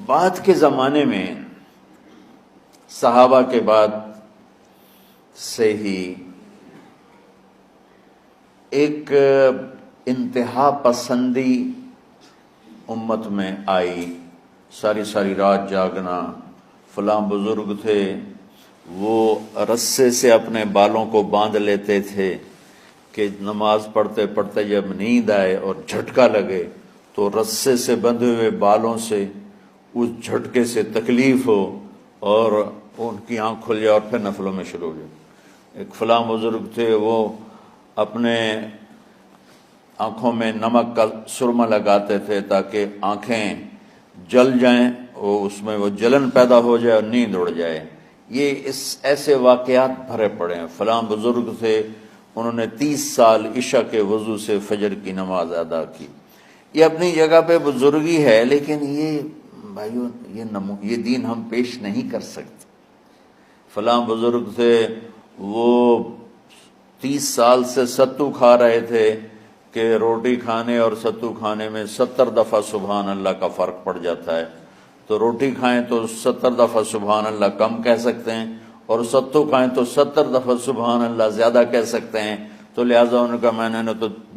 بعد کے زمانے میں صحابہ کے بعد سے ہی ایک انتہا پسندی امت میں آئی، ساری ساری رات جاگنا۔ فلاں بزرگ تھے، وہ رسے سے اپنے بالوں کو باندھ لیتے تھے کہ نماز پڑھتے پڑھتے جب نیند آئے اور جھٹکا لگے تو رسے سے بندھے ہوئے بالوں سے اس جھٹکے سے تکلیف ہو اور ان کی آنکھ کھل جائے اور پھر نفلوں میں شروع ہو جائے۔ ایک فلاں بزرگ تھے، وہ اپنے آنکھوں میں نمک کا سرما لگاتے تھے تاکہ آنکھیں جل جائیں، اور اس میں وہ جلن پیدا ہو جائے اور نیند اڑ جائے۔ یہ ایسے واقعات بھرے پڑے ہیں۔ فلاں بزرگ تھے، انہوں نے 30 سال عشاء کے وضو سے فجر کی نماز ادا کی۔ یہ اپنی جگہ پہ بزرگی ہے، لیکن یہ بھائیو یہ دین ہم پیش نہیں کر سکتے۔ فلاں بزرگ تھے، وہ 30 سال سے ستو کھا رہے تھے کہ روٹی کھانے اور ستو کھانے میں 70 دفعہ سبحان اللہ کا فرق پڑ جاتا ہے، تو روٹی کھائیں تو 70 دفعہ سبحان اللہ کم کہہ سکتے ہیں، اور ستو کھائیں تو 70 دفعہ سبحان اللہ زیادہ کہہ سکتے ہیں۔ تو لہٰذا ان کا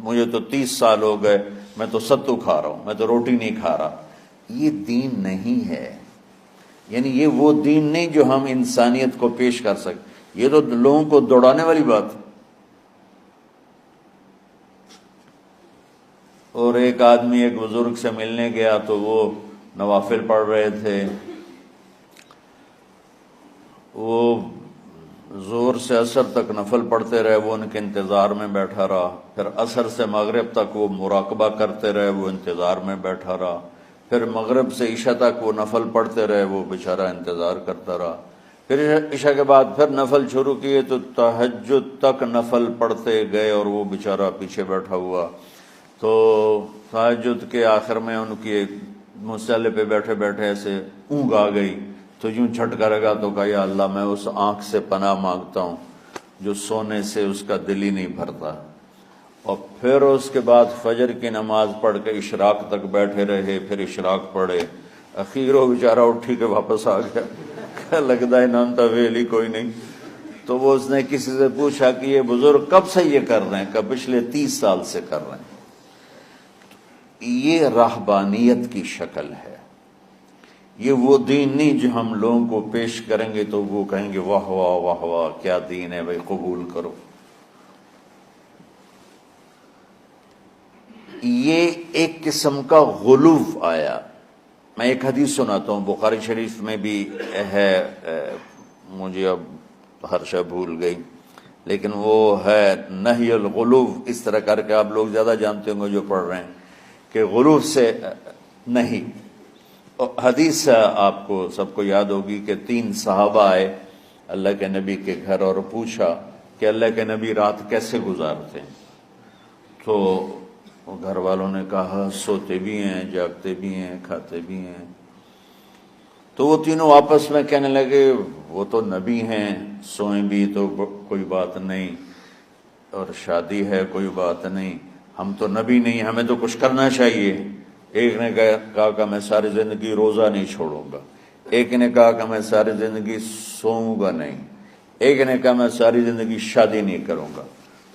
مجھے تو 30 سال ہو گئے، میں تو ستو کھا رہا ہوں، میں تو روٹی نہیں کھا رہا۔ یہ دین نہیں ہے، یعنی یہ وہ دین نہیں جو ہم انسانیت کو پیش کر سکتے۔ یہ تو لوگوں کو دوڑانے والی بات ہے۔ اور ایک آدمی ایک بزرگ سے ملنے گیا تو وہ نوافل پڑھ رہے تھے، وہ ظہر سے عصر تک نفل پڑھتے رہے، وہ ان کے انتظار میں بیٹھا رہا۔ پھر عصر سے مغرب تک وہ مراقبہ کرتے رہے، وہ انتظار میں بیٹھا رہا۔ پھر مغرب سے عشاء تک وہ نفل پڑھتے رہے، وہ بیچارہ انتظار کرتا رہا۔ پھر عشاء کے بعد پھر نفل شروع کیے تو تہجد تک نفل پڑھتے گئے اور وہ بیچارہ پیچھے بیٹھا ہوا۔ تو تہجد کے آخر میں ان کی مصلی پہ بیٹھے بیٹھے ایسے اونگ آ گئی، تو یوں جھٹکا لگا تو کہا یا اللہ میں اس آنکھ سے پناہ مانگتا ہوں جو سونے سے اس کا دل ہی نہیں بھرتا۔ اور پھر اس کے بعد فجر کی نماز پڑھ کے اشراق تک بیٹھے رہے، پھر اشراق پڑھے، اخیر وہ بیچارہ اٹھی کے واپس آ گیا، لگتا ہے نام ویلی کوئی نہیں۔ تو وہ اس نے کسی سے پوچھا کہ یہ بزرگ کب سے یہ کر رہے ہیں؟ کہ پچھلے 30 سال سے کر رہے ہیں۔ یہ راہبانیت کی شکل ہے، یہ وہ دین نہیں جو ہم لوگوں کو پیش کریں گے تو وہ کہیں گے واہ واہ واہ واہ کیا دین ہے بھائی، قبول کرو۔ یہ ایک قسم کا غلو آیا۔ میں ایک حدیث سناتا ہوں، بخاری شریف میں بھی ہے، مجھے اب ہر شے بھول گئی، لیکن وہ ہے نہی الغلو، اس طرح کر کے آپ لوگ زیادہ جانتے ہوں گے جو پڑھ رہے ہیں، کہ غلو سے نہیں۔ حدیث آپ کو سب کو یاد ہوگی کہ 3 صحابہ آئے اللہ کے نبی کے گھر اور پوچھا کہ اللہ کے نبی رات کیسے گزارتے ہیں؟ تو گھر والوں نے کہا سوتے بھی ہیں، جاگتے بھی ہیں، کھاتے بھی ہیں۔ تو وہ تینوں آپس میں کہنے لگے وہ تو نبی ہیں، سوئیں بھی تو کوئی بات نہیں، اور شادی ہے کوئی بات نہیں، ہم تو نبی نہیں، ہمیں تو کچھ کرنا چاہیے۔ ایک نے کہا کہ میں ساری زندگی روزہ نہیں چھوڑوں گا، ایک نے کہا کہ میں ساری زندگی سوؤں گا نہیں، ایک نے کہا میں ساری زندگی شادی نہیں کروں گا۔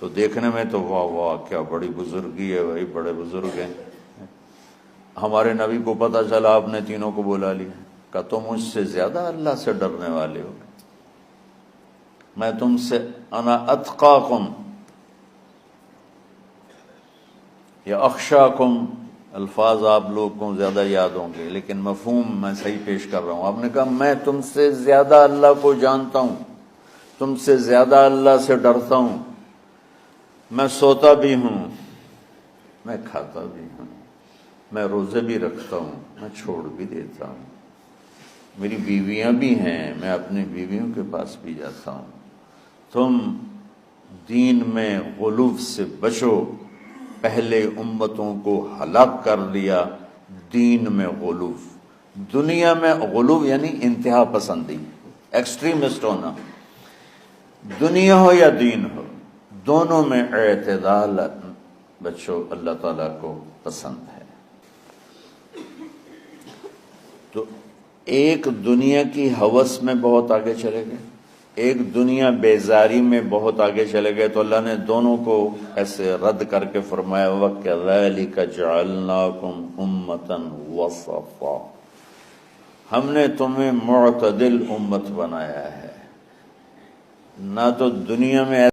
تو دیکھنے میں تو واہ واہ کیا بڑی بزرگی ہے بھائی، بڑے بزرگ ہیں۔ ہمارے نبی کو پتہ چلا آپ نے تینوں کو بلا لیا، کہا تم مجھ سے زیادہ اللہ سے ڈرنے والے ہو، میں تم سے انا اتقاکم یا اخشاکم، الفاظ آپ لوگ کو زیادہ یاد ہوں گے لیکن مفہوم میں صحیح پیش کر رہا ہوں۔ آپ نے کہا میں تم سے زیادہ اللہ کو جانتا ہوں، تم سے زیادہ اللہ سے ڈرتا ہوں، میں سوتا بھی ہوں، میں کھاتا بھی ہوں، میں روزے بھی رکھتا ہوں، میں چھوڑ بھی دیتا ہوں، میری بیویاں بھی ہیں، میں اپنی بیویوں کے پاس بھی جاتا ہوں۔ تم دین میں غلو سے بچو، پہلے امتوں کو ہلاک کر دیا دین میں غلو۔ دنیا میں غلو یعنی انتہا پسندی، ایکسٹریمسٹ ہونا، دنیا ہو یا دین ہو، دونوں میں اعتدال بچو، اللہ تعالیٰ کو پسند ہے۔ تو ایک دنیا کی ہوس میں بہت آگے چلے گئے، ایک دنیا بیزاری میں بہت آگے چلے گئے، تو اللہ نے دونوں کو ایسے رد کر کے فرمایا وَكَذَلِكَ جَعَلْنَاكُمْ أُمَّةً وَسَطًا، ہم نے تمہیں معتدل امت بنایا ہے، نہ تو دنیا میں